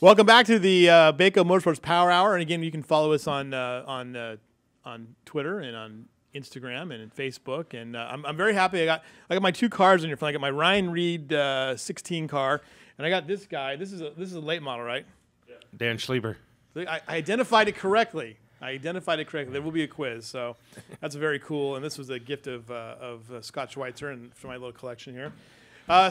Welcome back to the Bako Motorsports Power Hour, and again, you can follow us on Twitter and on Instagram and Facebook. And I'm very happy. I got my two cars in your front. I got my Ryan Reed 16 car, and I got this guy. This is a late model, right? Yeah. Dan Schleber. I identified it correctly. There will be a quiz, so that's very cool. And this was a gift of Scott Schweitzer and for my little collection here.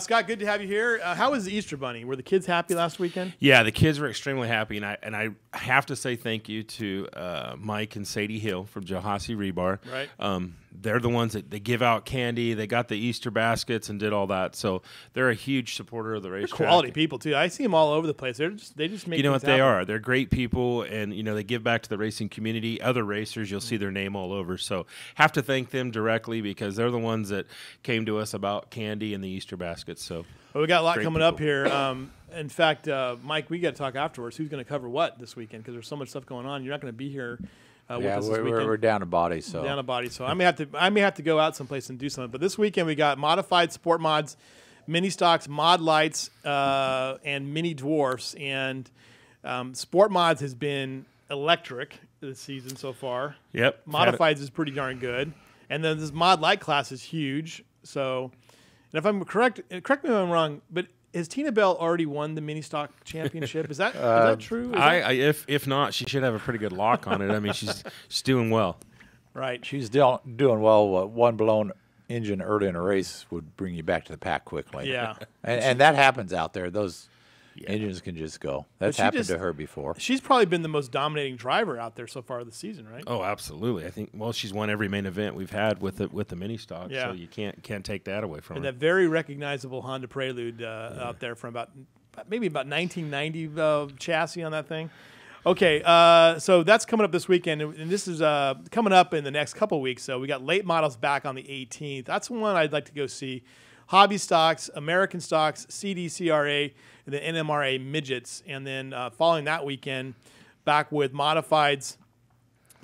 Scott, good to have you here. How was the Easter Bunny? Were the kids happy last weekend? Yeah, the kids were extremely happy, and I have to say thank you to Mike and Sadie Hill from Johasi Rebar. Right. They're the ones that they give out candy. They got the Easter baskets and did all that. So they're a huge supporter of the racetrack. They're quality people too. I see them all over the place. They just make. You know what happen. they are? They're great people, and they give back to the racing community. Other racers, you'll see their name all over. So have to thank them directly because they're the ones that came to us about candy and the Easter baskets. So well, we got a lot coming up people. here. In fact, Mike, we got to talk afterwards. Who's going to cover what this weekend? Because there's so much stuff going on. You're not going to be here. With us this weekend. We're down a body, so I may have to go out someplace and do something. But this weekend we got modified sport mods, mini stocks, mod lights, and mini dwarfs. And sport mods has been electric this season so far. Yep. Modifieds is pretty darn good, and then this mod light class is huge. So, and if I'm correct me if I'm wrong, but has Tina Bell already won the mini stock championship? Is that true? If not, she should have a pretty good lock on it. I mean, she's doing well. Right. she's doing well. One blown engine early in a race would bring you back to the pack quickly. Yeah. and that happens out there. Those engines can just go. That's happened to her before. She's probably been the most dominating driver out there so far this season, right? Oh, absolutely. I think she's won every main event we've had with the mini stock, Yeah. so you can't take that away from And her. that very recognizable Honda Prelude out there from maybe about 1990 chassis on that thing. Okay, so that's coming up this weekend, and this is coming up in the next couple of weeks. So we got late models back on the 18th. That's one I'd like to go see. Hobby stocks, American stocks, CDCRA, and then NMRA midgets. And then following that weekend, back with modifieds,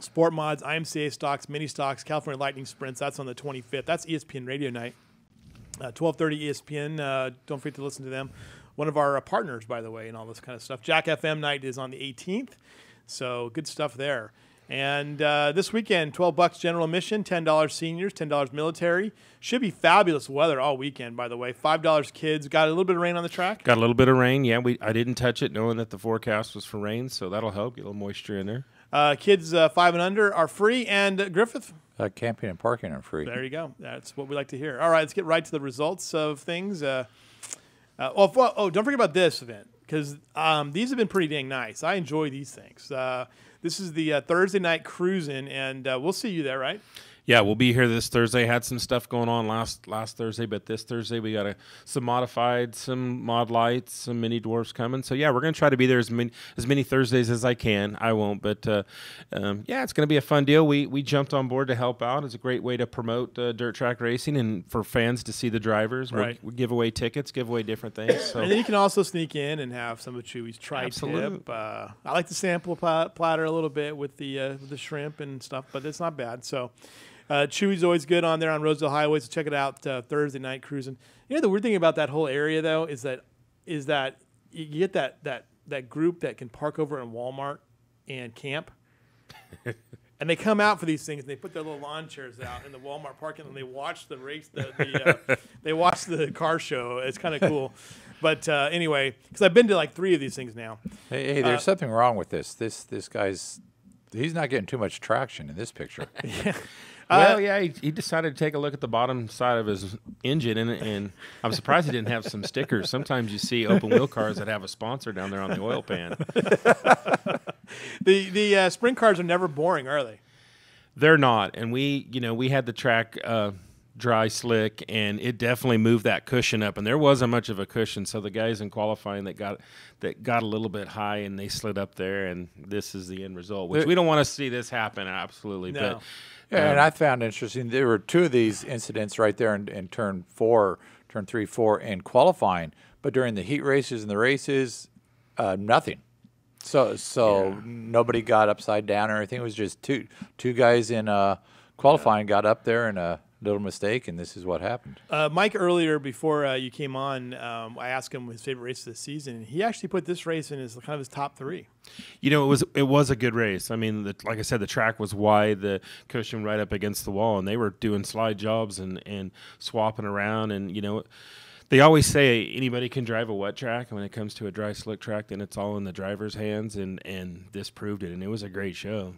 sport mods, IMCA stocks, mini stocks, California Lightning Sprints. That's on the 25th. That's ESPN Radio Night, 12:30 ESPN. Don't forget to listen to them. One of our partners, by the way, and all this kind of stuff. Jack FM Night is on the 18th. So good stuff there. And this weekend, $12 general admission, $10 seniors, $10 military. Should be fabulous weather all weekend, by the way. $5 kids. Got a little bit of rain on the track? Got a little bit of rain. Yeah, I didn't touch it knowing that the forecast was for rain, so that'll help. Get a little moisture in there. Kids 5 and under are free. And Griffith? Camping and parking are free. There you go. That's what we like to hear. All right, let's get right to the results of things. Don't forget about this event because these have been pretty dang nice. I enjoy these things. This is the Thursday night cruising, and we'll see you there, right? Yeah, we'll be here this Thursday. Had some stuff going on last Thursday, but this Thursday we got some modified, some mod lights, some mini dwarfs coming. So yeah, we're gonna try to be there as many Thursdays as I can. I won't, but yeah, it's gonna be a fun deal. We jumped on board to help out. It's a great way to promote dirt track racing and for fans to see the drivers. Right. We give away tickets, give away different things. So. And then you can also sneak in and have some of Chewy's tri-tip. I like the sample platter a little bit with the shrimp and stuff, but it's not bad. So. Chewy's always good on there on Rosedale Highway, so check it out Thursday night cruising. You know the weird thing about that whole area though is that you get that group that can park over in Walmart and camp, and they come out for these things and they put their little lawn chairs out in the Walmart parking lot and they watch the race. They watch the car show. It's kind of cool. But anyway, because I've been to like 3 of these things now. Hey, there's something wrong with this. This guy's he's not getting too much traction in this picture. Yeah. Well, yeah, he decided to take a look at the bottom side of his engine, and I'm surprised he didn't have some stickers. Sometimes you see open wheel cars that have a sponsor down there on the oil pan. The sprint cars are never boring, are they? They're not, and we had the track dry slick, and it definitely moved that cushion up, and there wasn't much of a cushion. So the guys in qualifying that got a little bit high, and they slid up there, and this is the end result. Which we don't want to see this happen, absolutely, no. But. Yeah, and I found interesting, there were 2 of these incidents right there in turn 3, 4 in qualifying, but during the heat races and the races, nothing. So nobody got upside down or anything. It was just two guys in qualifying got up there and little mistake, and this is what happened. Mike, earlier before you came on, I asked him his favorite race of the season. He actually put this race in his kind of his top 3. You know, it was a good race. I mean, like I said, the track was wide, the cushion right up against the wall, and they were doing slide jobs and swapping around. And, you know, they always say anybody can drive a wet track. When it comes to a dry, slick track, then it's all in the driver's hands, and this proved it, and it was a great show.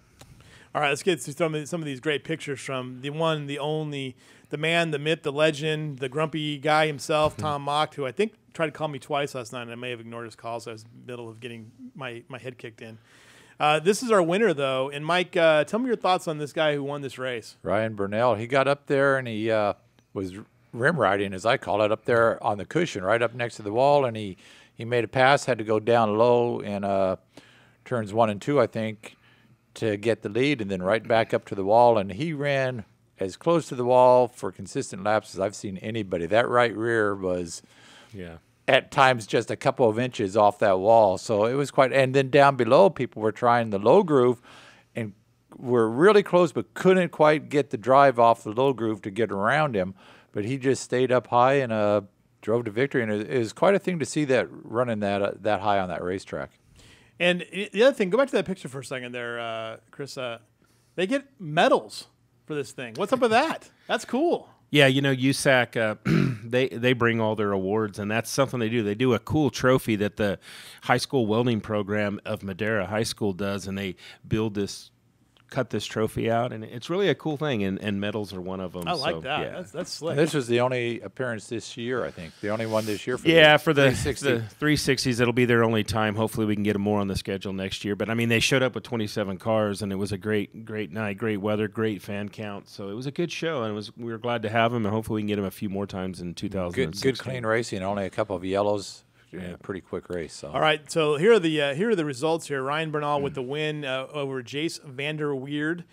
All right, let's get to some of these great pictures from the one, the only, the man, the myth, the legend, the grumpy guy himself, Tom Mock, who I think tried to call me twice last night, and I may have ignored his calls. I was in the middle of getting my head kicked in. This is our winner, though. And, Mike, tell me your thoughts on this guy who won this race. Ryan Burnell, he got up there, and he was rim riding, as I call it, up there on the cushion, right up next to the wall, and he made a pass, had to go down low in turns 1 and 2, I think, to get the lead, and then right back up to the wall. And he ran as close to the wall for consistent laps as I've seen anybody. That right rear was at times just a couple of inches off that wall. So it was quite – and then down below, people were trying the low groove and were really close but couldn't quite get the drive off the low groove to get around him. But he just stayed up high and drove to victory. And it was quite a thing to see that running that high on that racetrack. And the other thing, go back to that picture for a second there, Chris. They get medals for this thing. What's up with that? That's cool. Yeah, you know, USAC, they bring all their awards, and that's something they do. They do a cool trophy that the high school welding program of Madera High School does, and they cut this trophy out, and it's really a cool thing, and medals are one of them. I like so, that. Yeah. That's slick. And this was the only appearance this year, I think. The only one this year for the for the 360s. It'll be their only time. Hopefully we can get them more on the schedule next year. But, I mean, they showed up with 27 cars, and it was a great night, great weather, great fan count. So it was a good show, and we were glad to have them, and hopefully we can get them a few more times in 2016. Good clean racing, only a couple of yellows. Yeah, pretty quick race. So. All right, so here are the results here. Ryan Bernal with the win over Jace Vander Weerd.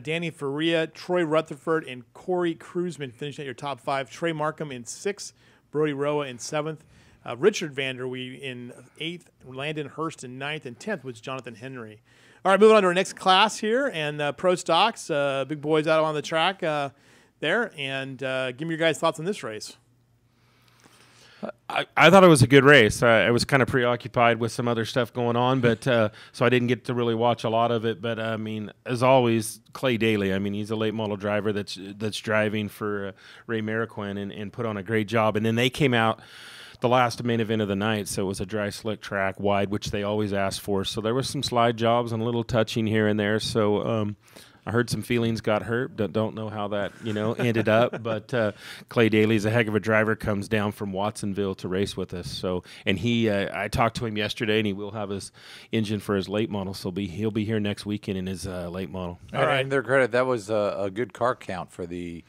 Danny Faria, Troy Rutherford, and Corey Cruzman finishing at your top 5. Trey Markham in 6th, Brody Roa in 7th, Richard Vander Weerd in 8th, Landon Hurst in 9th, and 10th was Jonathan Henry. All right, moving on to our next class here, and Pro Stocks, big boys out on the track there, and give me your guys' thoughts on this race. I thought it was a good race. I was kind of preoccupied with some other stuff going on, but so I didn't get to really watch a lot of it. But I mean, as always, Clay Daly. I mean, he's a late model driver that's driving for Ray Mariquin and put on a great job. And then they came out the last main event of the night, so it was a dry, slick track, wide, which they always ask for. So there was some slide jobs and a little touching here and there. So I heard some feelings got hurt. Don't know how that ended up, but Clay Daly's a heck of a driver. Comes down from Watsonville to race with us. So, and I talked to him yesterday, and he will have his engine for his late model. So he'll be here next weekend in his late model. All right, and their credit, that was a good car count for the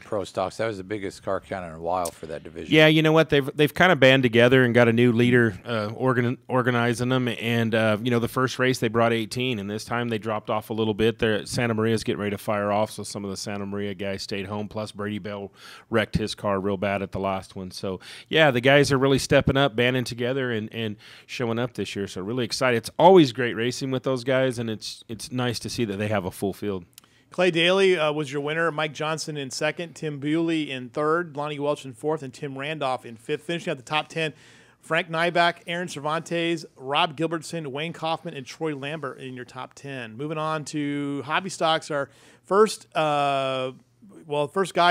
Pro Stocks. That was the biggest car count in a while for that division. Yeah, you know what? They've kind of band together and got a new leader organizing them. And the first race they brought 18, and this time they dropped off a little bit. Santa Maria's getting ready to fire off, so some of the Santa Maria guys stayed home. Plus Brady Bell wrecked his car real bad at the last one. So yeah, the guys are really stepping up, banding together, and showing up this year. So really excited. It's always great racing with those guys, and it's nice to see that they have a full field. Clay Daly was your winner. Mike Johnson in 2nd, Tim Bewley in 3rd, Lonnie Welch in 4th, and Tim Randolph in 5th. Finishing out the top 10, Frank Nyback, Aaron Cervantes, Rob Gilbertson, Wayne Kaufman, and Troy Lambert in your top 10. Moving on to Hobby Stocks, our first guy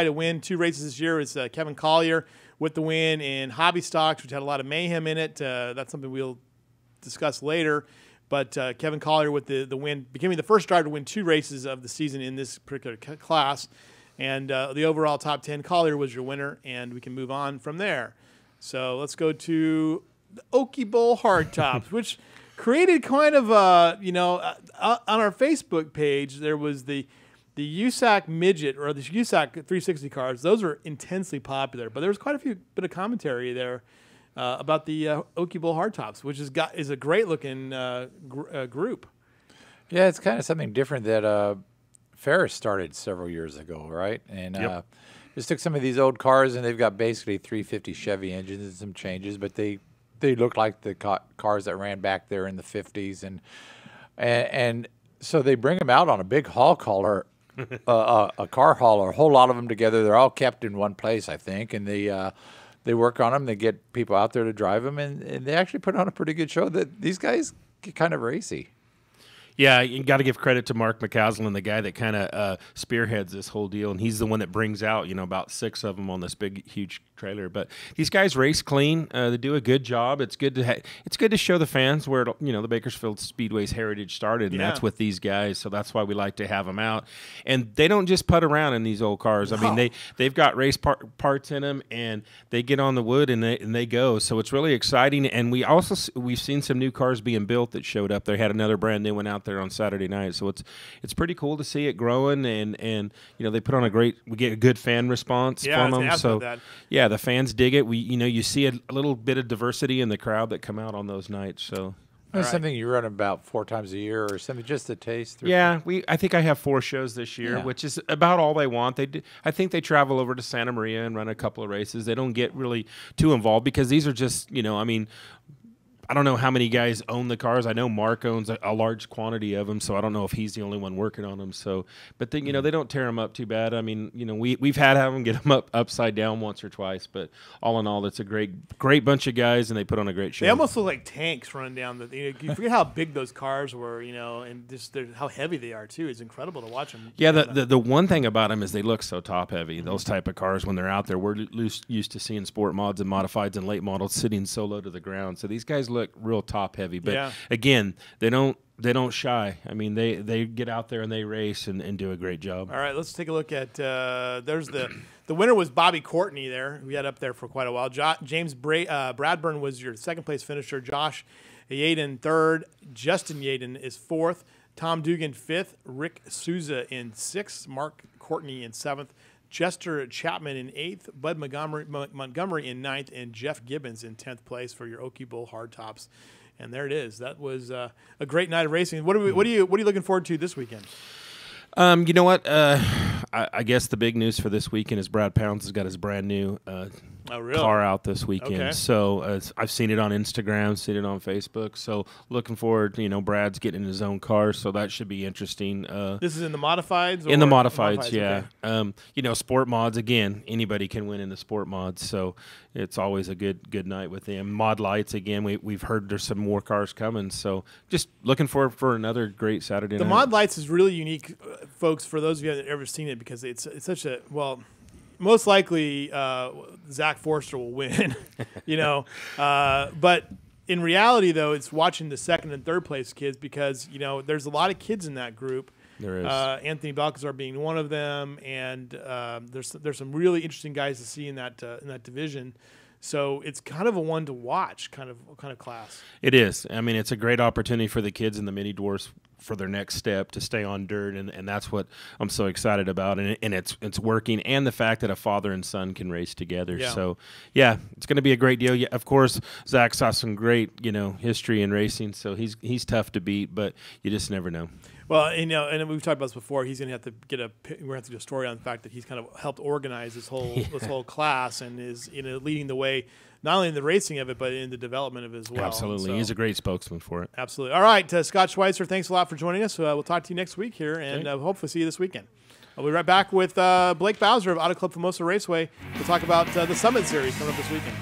to win 2 races this year is Kevin Collier with the win in Hobby Stocks, which had a lot of mayhem in it. That's something we'll discuss later. But Kevin Collier with the win, becoming the first driver to win 2 races of the season in this particular class. And the overall top 10, Collier was your winner, and we can move on from there. So let's go to the Okie Bowl hardtops, which created kind of, on our Facebook page, there was the USAC midget or the USAC 360 cars. Those are intensely popular, but there was quite a bit of commentary there about the Okie Bowl hardtops, which is a great looking group. Yeah, it's kind of something different that Ferris started several years ago, right? And just took some of these old cars, and they've got basically 350 Chevy engines and some changes, but they look like the cars that ran back there in the 50s, and so they bring them out on a big hall crawler a car hauler, a whole lot of them together. They're all kept in one place, I think, and they work on them. They get people out there to drive them, and they actually put on a pretty good show. That these guys get kind of racy. Yeah, you got to give credit to Mark McCaslin, the guy that kind of spearheads this whole deal, and he's the one that brings out, about 6 of them on this big, huge trailer. But these guys race clean. They do a good job. It's good to show the fans where the Bakersfield Speedway's heritage started, and that's with these guys. So that's why we like to have them out. And they don't just putt around in these old cars. I mean, they've got race parts in them, and they get on the wood and they go. So it's really exciting. And we've seen some new cars being built that showed up. They had another brand new one out there on Saturday night. So it's pretty cool to see it growing, and they put on we get a good fan response from them. So the fans dig it. You see a little bit of diversity in the crowd that come out on those nights. So that's something you run about 4 times a year or something, just a taste. Yeah, I think I have 4 shows this year, which is about all they want. I think they travel over to Santa Maria and run a couple of races. They don't get really too involved because these are just, I don't know how many guys own the cars. I know Mark owns a large quantity of them, so I don't know if he's the only one working on them. So, but they don't tear them up too bad. I mean, we've had to have them get them upside down once or twice, but all in all, it's a great bunch of guys, and they put on a great show. They almost look like tanks running down you forget how big those cars were, and just how heavy they are too. It's incredible to watch them. Yeah, the one thing about them is they look so top heavy. Those type of cars, when they're out there, we're used to seeing sport mods and modifieds and late models sitting so low to the ground. So these guys look real top heavy, but again, they don't shy. I mean, they get out there and they race and do a great job. All right, let's take a look at there's the winner was Bobby Courtney there. We had up there for quite a while. James Bradburn was your second place finisher. Josh Yaden third. Justin Yaden is fourth. Tom Dugan fifth. Rick Souza in sixth. Mark Courtney in seventh. Chester Chapman in 8th, Bud Montgomery in 9th, and Jeff Gibbons in 10th place for your Okie Bowl hardtops. And there it is. That was a great night of racing. What are you looking forward to this weekend? You know what? I guess the big news for this weekend is Brad Pounds has got his brand new car out this weekend. Okay. So I've seen it on Instagram, seen it on Facebook. So looking forward, Brad's getting in his own car, so that should be interesting. This is in the modifieds? In the modifieds, yeah. Okay. Sport mods, again, anybody can win in the sport mods, so it's always a good night with them. Mod lights, again, we've heard there's some more cars coming, so just looking forward for another great Saturday night. The mod lights is really unique, folks, for those of you that have ever seen it, because it's such a, most likely Zach Forster will win, but in reality, though, it's watching the second and third place kids, because there's a lot of kids in that group. There is Anthony Balcazar being one of them, and there's some really interesting guys to see in that division. So it's kind of a one to watch kind of class. It is. I mean, it's a great opportunity for the kids in the mini dwarfs for their next step to stay on dirt, and that's what I'm so excited about. And it's working, and the fact that a father and son can race together. Yeah. So it's going to be a great deal. Yeah, of course, Zach's got some great history in racing, so he's tough to beat, but you just never know. Well, and we've talked about this before. He's going to have to we're going to have to do a story on the fact that he's kind of helped organize this whole class, and is leading the way, not only in the racing of it, but in the development of it as well. Absolutely, he's a great spokesman for it. Absolutely. All right, Scott Schweitzer, thanks a lot for joining us. We'll talk to you next week here, and hopefully see you this weekend. I'll be right back with Blake Bowser of Auto Club Famoso Raceway to talk about the Summit Series coming up this weekend.